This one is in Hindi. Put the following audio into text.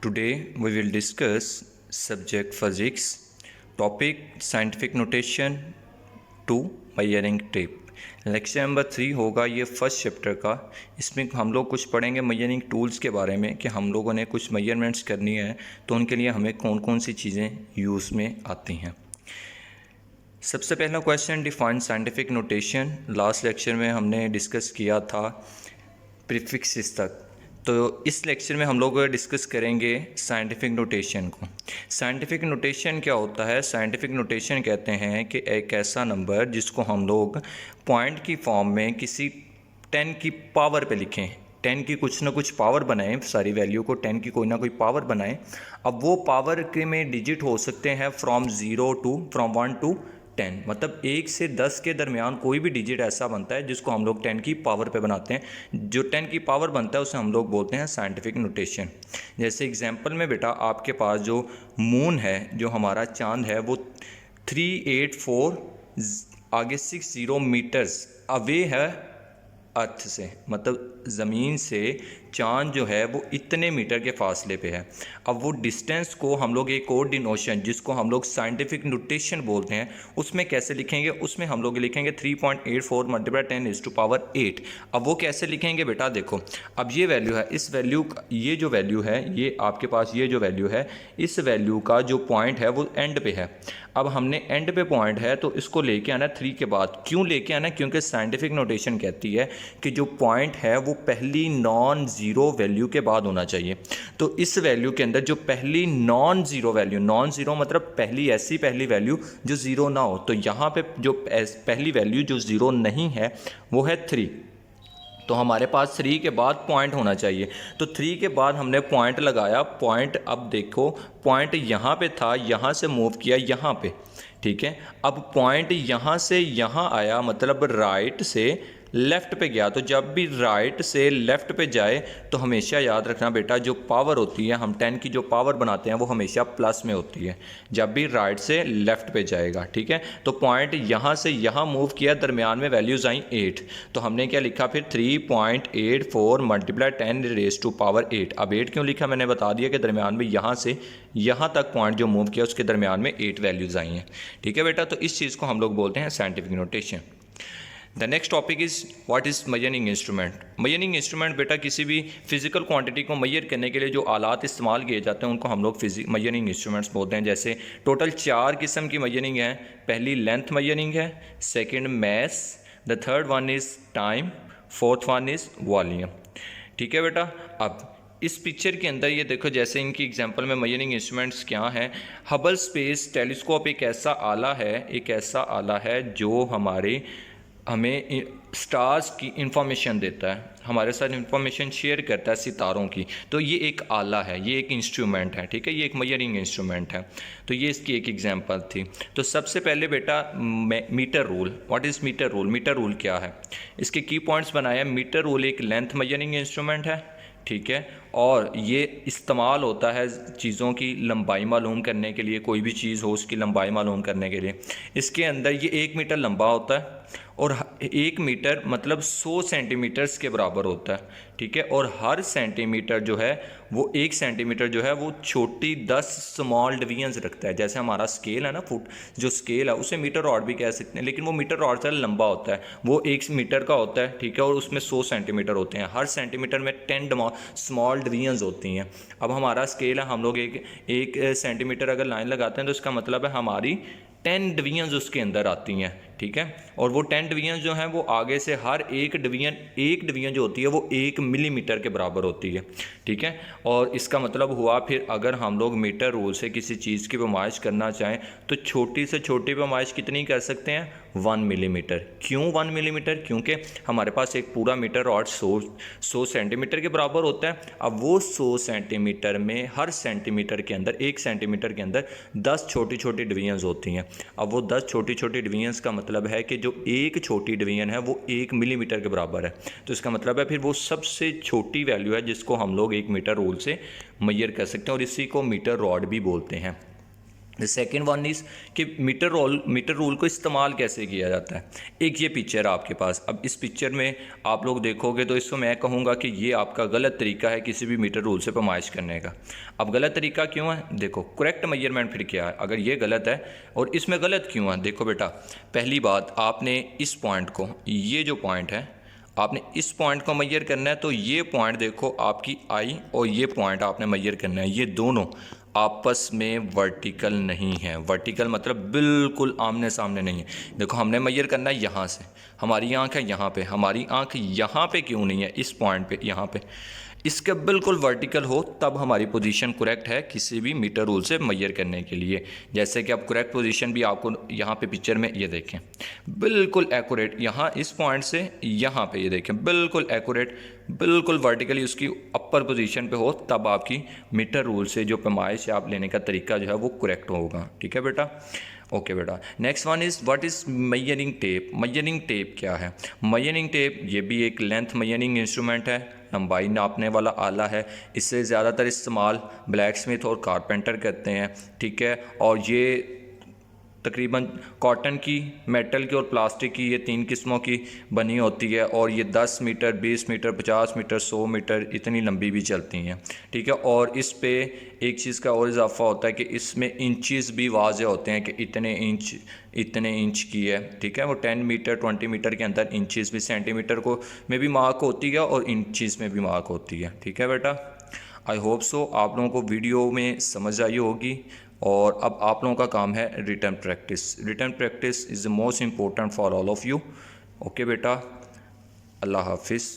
Today we will discuss subject physics, topic scientific notation to measuring tape। Lecture number 3 होगा ये फर्स्ट चैप्टर का। इसमें हम लोग कुछ पढ़ेंगे मेजरिंग टूल्स के बारे में कि हम लोगों ने कुछ मेजरमेंट्स करनी है तो उनके लिए हमें कौन कौन सी चीज़ें यूज़ में आती हैं। सबसे पहला question, define scientific notation. Last lecture में हमने डिस्कस किया था प्रीफिक्सेस तक, तो इस लेक्चर में हम लोग डिस्कस करेंगे साइंटिफिक नोटेशन को। साइंटिफिक नोटेशन क्या होता है? साइंटिफिक नोटेशन कहते हैं कि एक ऐसा नंबर जिसको हम लोग पॉइंट की फॉर्म में किसी 10 की पावर पे लिखें, 10 की कुछ ना कुछ पावर बनाएं, सारी वैल्यू को 10 की कोई ना कोई पावर बनाएं। अब वो पावर के में डिजिट हो सकते हैं फ्रॉम 1 to 10, मतलब 1 से 10 के दरमियान कोई भी डिजिट ऐसा बनता है जिसको हम लोग 10 की पावर पे बनाते हैं। जो 10 की पावर बनता है उसे हम लोग बोलते हैं साइंटिफिक नोटेशन। जैसे एग्जांपल में बेटा आपके पास जो मून है, जो हमारा चांद है, वो 384 आगे 60 मीटर्स अवे है अर्थ से, मतलब ज़मीन से चांद जो है वो इतने मीटर के फासले पे है। अब वो डिस्टेंस को हम लोग एक और डिनोशन जिसको हम लोग साइंटिफिक नोटेशन बोलते हैं उसमें कैसे लिखेंगे? उसमें हम लोग लिखेंगे 3.84 × 10⁸8। अब वो कैसे लिखेंगे बेटा? देखो, अब ये वैल्यू है, इस वैल्यू ये जो वैल्यू है, ये आपके पास ये जो वैल्यू है, इस वैल्यू का जो पॉइंट है वो एंड पे है। अब हमने एंड पे पॉइंट है तो इसको लेके आना 3 के बाद। क्यों लेके आना? क्योंकि साइंटिफिक नोटेशन कहती है कि जो पॉइंट है वो पहली नॉन ज़ीरो वैल्यू के बाद होना चाहिए। तो इस वैल्यू के अंदर जो पहली non zero value, non zero मतलब पहली वैल्यू जो ज़ीरो ना हो, तो यहाँ पे जो पहली वैल्यू जो ज़ीरो नहीं है वो है 3। तो हमारे पास 3 के बाद पॉइंट होना चाहिए। तो 3 के बाद हमने पॉइंट लगाया। पॉइंट, अब देखो पॉइंट यहाँ पे था, यहाँ से मूव किया यहाँ पे, ठीक है। अब पॉइंट यहाँ से यहाँ आया, मतलब राइट से लेफ़्ट पे गया। तो जब भी राइट से लेफ़्ट पे जाए तो हमेशा याद रखना बेटा, जो पावर होती है, हम 10 की जो पावर बनाते हैं वो हमेशा प्लस में होती है जब भी राइट से लेफ़्ट पे जाएगा, ठीक है। तो पॉइंट यहाँ से यहाँ मूव किया, दरमियान में वैल्यूज़ आई 8। तो हमने क्या लिखा फिर? 3.84 × 10⁸8। अब 8 क्यों लिखा? मैंने बता दिया कि दरमियान में यहाँ से यहाँ तक पॉइंट जो मूव किया उसके दरमियान में 8 वैल्यूज़ आई हैं, ठीक है बेटा। तो इस चीज़ को हम लोग बोलते हैं scientific notation. The next topic is what is measuring instrument. Measuring instrument बेटा किसी भी फिजिकल क्वांटिटी को मेजर करने के लिए जो आलात इस्तेमाल किए जाते हैं उनको हम लोग मेजरिंग इंस्ट्रूमेंट्स बोलते हैं। जैसे टोटल 4 किस्म की मेजरिंग है। पहली लेंथ मेजरिंग है, second mass, the third one is time, fourth one is volume, ठीक है बेटा। अब इस पिक्चर के अंदर ये देखो, जैसे इनकी एग्जांपल में मेजरिंग इंस्ट्रूमेंट्स क्या हैं। हबल स्पेस टेलीस्कोप एक ऐसा आला है जो हमें स्टार्स की इंफॉर्मेशन देता है, हमारे साथ इंफॉर्मेशन शेयर करता है सितारों की। तो ये एक आला है, ये एक इंस्ट्रूमेंट है, ठीक है, ये एक मेजरिंग इंस्ट्रूमेंट है। तो ये इसकी एक एग्जांपल थी। तो सबसे पहले बेटा metre rule. What is metre rule? Metre rule क्या है? इसके की पॉइंट्स बनाया। मीटर रूल एक लेंथ मेजरिंग इंस्ट्रूमेंट है, ठीक है, और ये इस्तेमाल होता है चीज़ों की लंबाई मालूम करने के लिए। कोई भी चीज़ हो उसकी लंबाई मालूम करने के लिए इसके अंदर ये 1 मीटर लंबा होता है और 1 मीटर मतलब 100 सेंटीमीटर्स के बराबर होता है, ठीक है। और हर सेंटीमीटर जो है वो 1 सेंटीमीटर जो है वो छोटी 10 स्मॉल डिवीजन्स रखता है। जैसे हमारा स्केल है ना, फुट जो स्केल है उसे मीटर रॉड भी कह सकते हैं, लेकिन वो मीटर रॉड से लंबा होता है, वो 1 मीटर का होता है, ठीक है, और उसमें 100 सेंटीमीटर होते हैं। हर सेंटीमीटर में 10 स्मॉल डिवीजन्स होती हैं। अब हमारा स्केल है, हम लोग एक सेंटीमीटर अगर लाइन लगाते हैं तो इसका मतलब है हमारी 10 डिवीजन्स उसके अंदर आती हैं, ठीक है। और वो 10 डिवीजन जो हैं वो आगे से हर एक डिवीजन जो होती है वो 1 मिलीमीटर के बराबर होती है, ठीक है। और इसका मतलब हुआ फिर अगर हम लोग मीटर रूल से किसी चीज़ की पैमाइश करना चाहें तो छोटी से छोटी पैमाइश कितनी कर सकते हैं? 1 मिलीमीटर। क्यों 1 मिलीमीटर? क्योंकि हमारे पास एक पूरा मीटर रॉड 100 सेंटीमीटर के बराबर होता है। अब वो 100 सेंटीमीटर में हर सेंटीमीटर के अंदर, 1 सेंटीमीटर के अंदर 10 छोटी छोटी डिवीजन्स होती हैं। अब वो 10 छोटी छोटी डिवीजन्स का मतलब है कि जो एक छोटी डिवीजन है वो 1 मिलीमीटर के बराबर है। तो इसका मतलब है फिर वो सबसे छोटी वैल्यू है जिसको हम लोग 1 मीटर रूल से मेजर कर सकते हैं, और इसी को मीटर रॉड भी बोलते हैं। द सेकेंड वन इज़ कि मीटर रूल को इस्तेमाल कैसे किया जाता है। एक ये पिक्चर है आपके पास, अब इस पिक्चर में आप लोग देखोगे तो इसको मैं कहूँगा कि ये आपका गलत तरीका है किसी भी मीटर रूल से पैमाइश करने का। अब गलत तरीका क्यों है, देखो करेक्ट मेजरमेंट फिर क्या है, अगर ये गलत है और इसमें गलत क्यों है। देखो बेटा, पहली बात आपने इस पॉइंट को, ये जो पॉइंट है आपने इस पॉइंट को मेजर करना है, तो ये पॉइंट देखो आपकी आई और ये पॉइंट आपने मेजर करना है, ये दोनों आपस में वर्टिकल नहीं है। वर्टिकल मतलब बिल्कुल आमने सामने नहीं है। देखो हमने मेजर करना है यहाँ से, हमारी आंख है यहाँ पे, हमारी आंख यहाँ पे क्यों नहीं है, इस पॉइंट पे, यहाँ पे इसके बिल्कुल वर्टिकल हो तब हमारी पोजीशन करेक्ट है किसी भी मीटर रूल से मेजर करने के लिए। जैसे कि अब करेक्ट पोजीशन भी आपको यहाँ पे पिक्चर में ये देखें, बिल्कुल एक्यूरेट, यहाँ इस पॉइंट से यहाँ पे ये देखें बिल्कुल एक्यूरेट, बिल्कुल वर्टिकली उसकी अपर पोजीशन पे हो तब आपकी मीटर रूल से जो पैमाइश आप लेने का तरीका जो है वो करेक्ट होगा। ठीक है बेटा, ओके बेटा। Next one is what is measuring tape. Measuring tape क्या है। मेजरिंग टेप ये भी एक लेंथ मेजरिंग इंस्ट्रूमेंट है, लंबाई नापने वाला आला है। इससे ज़्यादातर इस्तेमाल ब्लैक स्मिथ और कारपेंटर करते हैं। ठीक है, और ये तकरीबन कॉटन की, मेटल की और प्लास्टिक की, ये 3 किस्मों की बनी होती है और ये 10 मीटर, 20 मीटर, 50 मीटर, 100 मीटर इतनी लंबी भी चलती हैं। ठीक है, और इस पे एक चीज़ का और इजाफा होता है कि इसमें इंचेस भी वाज़े होते हैं कि इतने इंच की है। ठीक है, वो 10 मीटर 20 मीटर के अंदर इंचेस भी, सेंटीमीटर को में भी मार्क होती है और इंचेस में भी मार्क होती है। ठीक है बेटा, आई होप सो आप लोगों को वीडियो में समझ आई होगी। और अब आप लोगों का काम है written practice. Written practice is the most important for all of you. Okay बेटा, अल्लाह हाफिज़।